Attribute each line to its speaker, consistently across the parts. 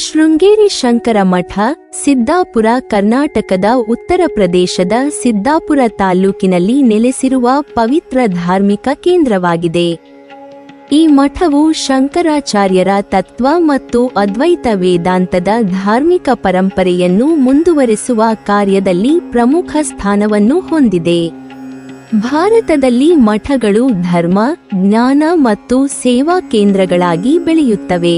Speaker 1: ಶೃಂಗೇರಿ ಶಂಕರ ಮಠ ಸಿದ್ದಾಪುರ ಕರ್ನಾಟಕದ ಉತ್ತರ ಪ್ರದೇಶದ ಸಿದ್ದಾಪುರ ತಾಲ್ಲೂಕಿನಲ್ಲಿ ನೆಲೆಸಿರುವ ಪವಿತ್ರ ಧಾರ್ಮಿಕ ಕೇಂದ್ರವಾಗಿದೆ. ಈ ಮಠವು ಶಂಕರಾಚಾರ್ಯರ ತತ್ವ ಮತ್ತು ಅದ್ವೈತ ವೇದಾಂತದ ಧಾರ್ಮಿಕ ಪರಂಪರೆಯನ್ನು ಮುಂದುವರೆಸುವ ಕಾರ್ಯದಲ್ಲಿ ಪ್ರಮುಖ ಸ್ಥಾನವನ್ನು ಹೊಂದಿದೆ. ಭಾರತದಲ್ಲಿ ಮಠಗಳು ಧರ್ಮ, ಜ್ಞಾನ ಮತ್ತು ಸೇವಾ ಕೇಂದ್ರಗಳಾಗಿ ಬೆಳೆಯುತ್ತವೆ.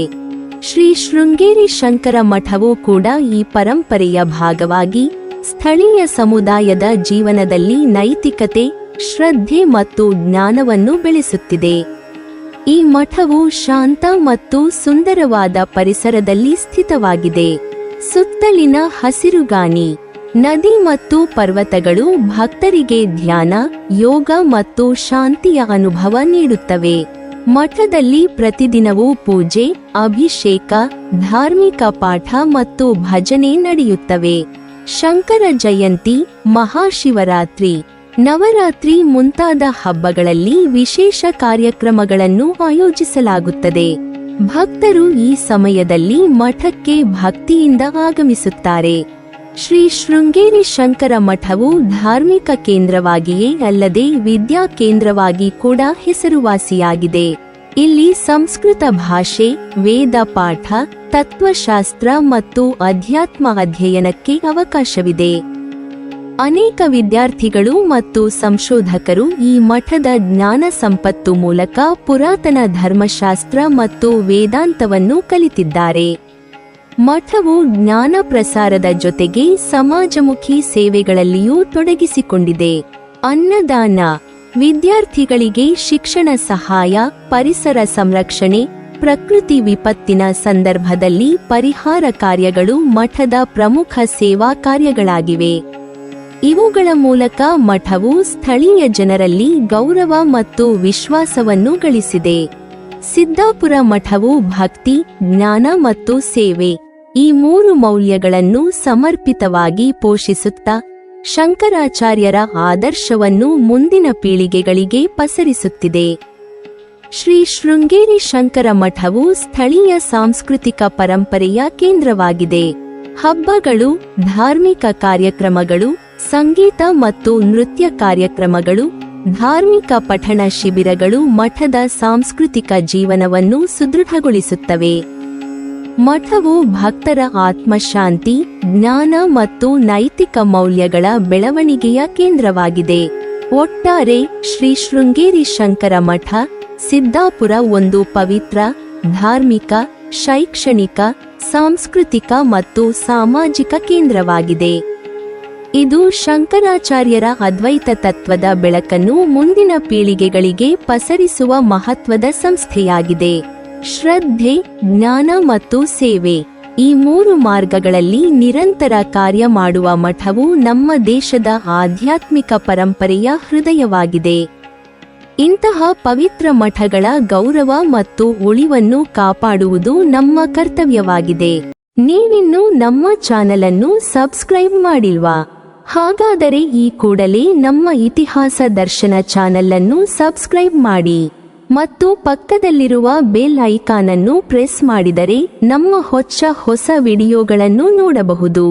Speaker 1: ಶ್ರೀ ಶೃಂಗೇರಿ ಶಂಕರ ಮಠವೂ ಕೂಡ ಈ ಪರಂಪರೆಯ ಭಾಗವಾಗಿ ಸ್ಥಳೀಯ ಸಮುದಾಯದ ಜೀವನದಲ್ಲಿ ನೈತಿಕತೆ, ಶ್ರದ್ಧೆ ಮತ್ತು ಜ್ಞಾನವನ್ನು ಬೆಳೆಸುತ್ತಿದೆ. ಈ ಮಠವು ಶಾಂತ ಮತ್ತು ಸುಂದರವಾದ ಪರಿಸರದಲ್ಲಿ ಸ್ಥಿತವಾಗಿದೆ. ಸುತ್ತಲಿನ ಹಸಿರುಗಾಣಿ, ನದಿ ಮತ್ತು ಪರ್ವತಗಳು ಭಕ್ತರಿಗೆ ಧ್ಯಾನ, ಯೋಗ ಮತ್ತು ಶಾಂತಿಯ ಅನುಭವ ನೀಡುತ್ತವೆ. ಮಠದಲ್ಲಿ ಪ್ರತಿದಿನವೂ ಪೂಜೆ, ಅಭಿಷೇಕ, ಧಾರ್ಮಿಕ ಪಾಠ ಮತ್ತು ಭಜನೆ ನಡೆಯುತ್ತವೆ. ಶಂಕರ ಜಯಂತಿ, ಮಹಾಶಿವರಾತ್ರಿ, ನವರಾತ್ರಿ ಮುಂತಾದ ಹಬ್ಬಗಳಲ್ಲಿ ವಿಶೇಷ ಕಾರ್ಯಕ್ರಮಗಳನ್ನು ಆಯೋಜಿಸಲಾಗುತ್ತದೆ. ಭಕ್ತರು ಈ ಸಮಯದಲ್ಲಿ ಮಠಕ್ಕೆ ಭಕ್ತಿಯಿಂದ ಆಗಮಿಸುತ್ತಾರೆ. ಶ್ರೀ ಶೃಂಗೇರಿ ಶಂಕರ ಮಠವು ಧಾರ್ಮಿಕ ಕೇಂದ್ರವಾಗಿಯೇ ಅಲ್ಲದೆ ವಿದ್ಯಾ ಕೇಂದ್ರವಾಗಿ ಕೂಡ ಹೆಸರುವಾಸಿಯಾಗಿದೆ. ಇಲ್ಲಿ ಸಂಸ್ಕೃತ ಭಾಷೆ, ವೇದ ಪಾಠ, ತತ್ವಶಾಸ್ತ್ರ ಮತ್ತು ಅಧ್ಯಾತ್ಮ ಅಧ್ಯಯನಕ್ಕೆ ಅವಕಾಶವಿದೆ. ಅನೇಕ ವಿದ್ಯಾರ್ಥಿಗಳು ಮತ್ತು ಸಂಶೋಧಕರು ಈ ಮಠದ ಜ್ಞಾನ ಸಂಪತ್ತು ಮೂಲಕ ಪುರಾತನ ಧರ್ಮಶಾಸ್ತ್ರ ಮತ್ತು ವೇದಾಂತವನ್ನು ಕಲಿತಿದ್ದಾರೆ. ಮಠವು ಜ್ಞಾನ ಪ್ರಸಾರದ ಜೊತೆಗೆ ಸಮಾಜಮುಖಿ ಸೇವೆಗಳಲ್ಲಿಯೂ ತೊಡಗಿಸಿಕೊಂಡಿದೆ. ಅನ್ನದಾನ, ವಿದ್ಯಾರ್ಥಿಗಳಿಗೆ ಶಿಕ್ಷಣ ಸಹಾಯ, ಪರಿಸರ ಸಂರಕ್ಷಣೆ, ಪ್ರಕೃತಿ ವಿಪತ್ತಿನ ಸಂದರ್ಭದಲ್ಲಿ ಪರಿಹಾರ ಕಾರ್ಯಗಳು ಮಠದ ಪ್ರಮುಖ ಸೇವಾ ಕಾರ್ಯಗಳಾಗಿವೆ. ಇವುಗಳ ಮೂಲಕ ಮಠವು ಸ್ಥಳೀಯ ಜನರಲ್ಲಿ ಗೌರವ ಮತ್ತು ವಿಶ್ವಾಸವನ್ನು ಗಳಿಸಿದೆ. ಸಿದ್ದಾಪುರ ಮಠವು ಭಕ್ತಿ, ಜ್ಞಾನ ಮತ್ತು ಸೇವೆ ಈ ಮೂರು ಮೌಲ್ಯಗಳನ್ನು ಸಮರ್ಪಿತವಾಗಿ ಪೋಷಿಸುತ್ತಾ ಶಂಕರಾಚಾರ್ಯರ ಆದರ್ಶವನ್ನು ಮುಂದಿನ ಪೀಳಿಗೆಗಳಿಗೆ ಪಸರಿಸುತ್ತಿದೆ. ಶ್ರೀ ಶೃಂಗೇರಿ ಶಂಕರ ಮಠವು ಸ್ಥಳೀಯ ಸಾಂಸ್ಕೃತಿಕ ಪರಂಪರೆಯ ಕೇಂದ್ರವಾಗಿದೆ. ಹಬ್ಬಗಳು, ಧಾರ್ಮಿಕ ಕಾರ್ಯಕ್ರಮಗಳು, ಸಂಗೀತ ಮತ್ತು ನೃತ್ಯ ಕಾರ್ಯಕ್ರಮಗಳು, ಧಾರ್ಮಿಕ ಪಠಣ ಶಿಬಿರಗಳು ಮಠದ ಸಾಂಸ್ಕೃತಿಕ ಜೀವನವನ್ನು ಸುದೃಢಗೊಳಿಸುತ್ತವೆ. ಮಠವು ಭಕ್ತರ ಆತ್ಮಶಾಂತಿ, ಜ್ಞಾನ ಮತ್ತು ನೈತಿಕ ಮೌಲ್ಯಗಳ ಬೆಳವಣಿಗೆಯ ಕೇಂದ್ರವಾಗಿದೆ. ಒಟ್ಟಾರೆ ಶ್ರೀ ಶೃಂಗೇರಿ ಶಂಕರ ಮಠ ಸಿದ್ದಾಪುರ ಒಂದು ಪವಿತ್ರ, ಧಾರ್ಮಿಕ, ಶೈಕ್ಷಣಿಕ, ಸಾಂಸ್ಕೃತಿಕ ಮತ್ತು ಸಾಮಾಜಿಕ ಕೇಂದ್ರವಾಗಿದೆ. ಇದು ಶಂಕರಾಚಾರ್ಯರ ಅದ್ವೈತ ತತ್ವದ ಬೆಳಕನ್ನು ಮುಂದಿನ ಪೀಳಿಗೆಗಳಿಗೆ ಪಸರಿಸುವ ಮಹತ್ವದ ಸಂಸ್ಥೆಯಾಗಿದೆ. ಶ್ರದ್ಧೆ, ಜ್ಞಾನ ಮತ್ತು ಸೇವೆ ಈ ಮೂರು ಮಾರ್ಗಗಳಲ್ಲಿ ನಿರಂತರ ಕಾರ್ಯ ಮಾಡುವ ಮಠವು ನಮ್ಮ ದೇಶದ ಆಧ್ಯಾತ್ಮಿಕ ಪರಂಪರೆಯ ಹೃದಯವಾಗಿದೆ. ಇಂತಹ ಪವಿತ್ರ ಮಠಗಳ ಗೌರವ ಮತ್ತು ಉಳಿವನ್ನು ಕಾಪಾಡುವುದು ನಮ್ಮ ಕರ್ತವ್ಯವಾಗಿದೆ. ನೀವಿನ್ನೂ ನಮ್ಮ ಚಾನೆಲ್ ಅನ್ನು ಸಬ್ಸ್ಕ್ರೈಬ್ ಮಾಡಿಲ್ವಾ? ಹಾಗಾದರೆ ಈ ಕೂಡಲೇ ನಮ್ಮ ಇತಿಹಾಸ ದರ್ಶನ ಚಾನೆಲ್ ಅನ್ನು ಸಬ್ಸ್ಕ್ರೈಬ್ ಮಾಡಿ ಮತ್ತು ಪಕ್ಕದಲ್ಲಿರುವ ಬೆಲ್ ಐಕಾನ್ ಅನ್ನು ಪ್ರೆಸ್ ಮಾಡಿದರೆ ನಮ್ಮ ಹೊಸ ವಿಡಿಯೋಗಳನ್ನು ನೋಡಬಹುದು.